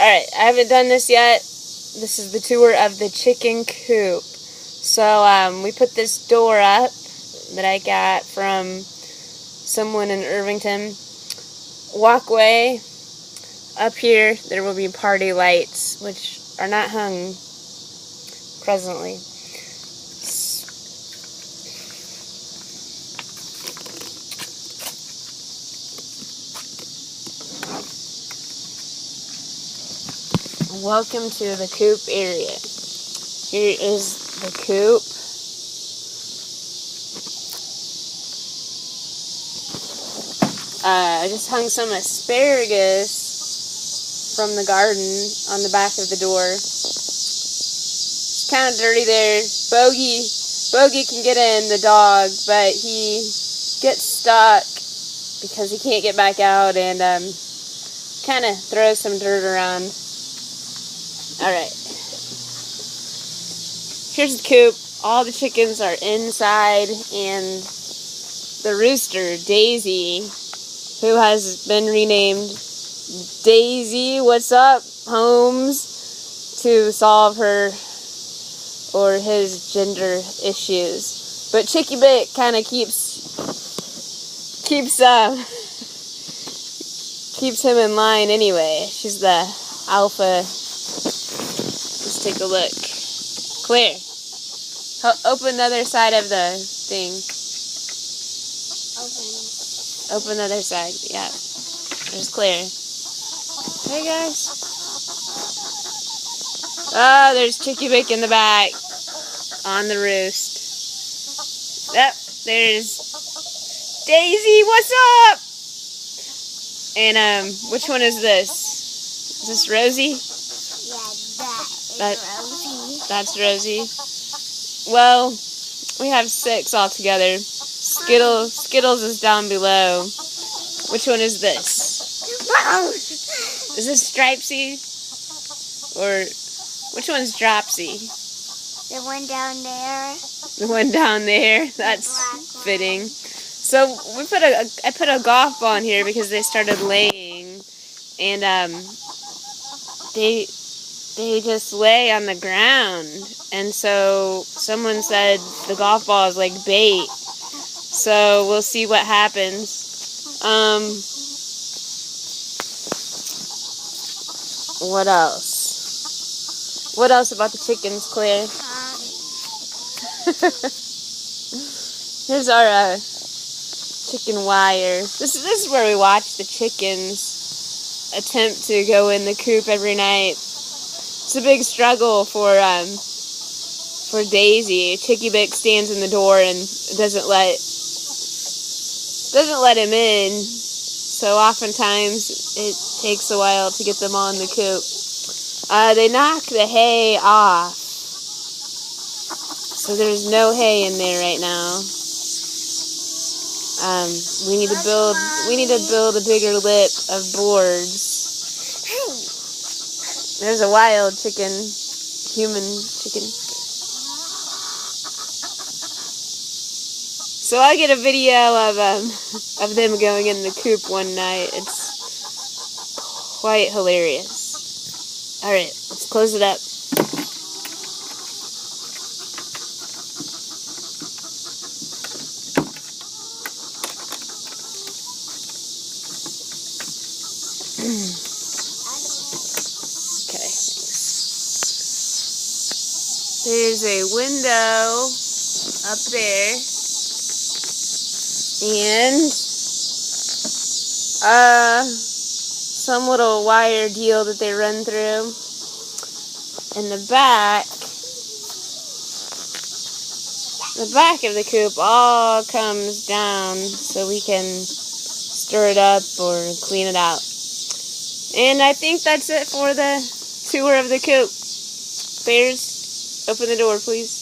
Alright, I haven't done this yet. This is the tour of the chicken coop. So, we put this door up that I got from someone in Irvington. Walkway. Up here, there will be party lights, which are not hung presently. Welcome to the coop area. Here is the coop. I just hung some asparagus from the garden on the back of the door. It's kind of dirty there. Bogey can get in, the dog, but he gets stuck because he can't get back out and kind of throws some dirt around. Alright. Here's the coop. All the chickens are inside, and the rooster, Daisy, who has been renamed Daisy, what's up, Holmes, to solve her or his gender issues. But Chicky Bit kind of keeps him in line anyway. She's the alpha. Let's take a look. Claire, open the other side of the thing. Open the other side. Yeah. There's Claire. Hey guys. Oh, there's Chicky Bick in the back on the roost. Yep, there's Daisy. What's up? And which one is this? Is this Rosie? Rosie. That's Rosie. Well, we have 6 altogether. Skittles is down below. Which one is this? Is this Stripesy? Or which one's Dropsy? The one down there. The one down there. That's fitting. So I put a golf ball in here because they started laying, and they just lay on the ground, and so someone said the golf ball is like bait. So we'll see what happens. What else? What else about the chickens, Claire? Here's our chicken wire. This is where we watch the chickens attempt to go in the coop every night. It's a big struggle for Daisy. Chicky Bick stands in the door and doesn't let him in. So oftentimes it takes a while to get them on the coop. They knock the hay off. So there's no hay in there right now. We need to build a bigger lip of boards. There's a wild chicken, human chicken. So I'll get a video of them going in the coop one night. It's quite hilarious. Alright, let's close it up. Okay. There's a window up there. And some little wire deal that they run through. And the back of the coop all comes down so we can stir it up or clean it out. And I think that's it for the tour of the coop. Bears, open the door, please.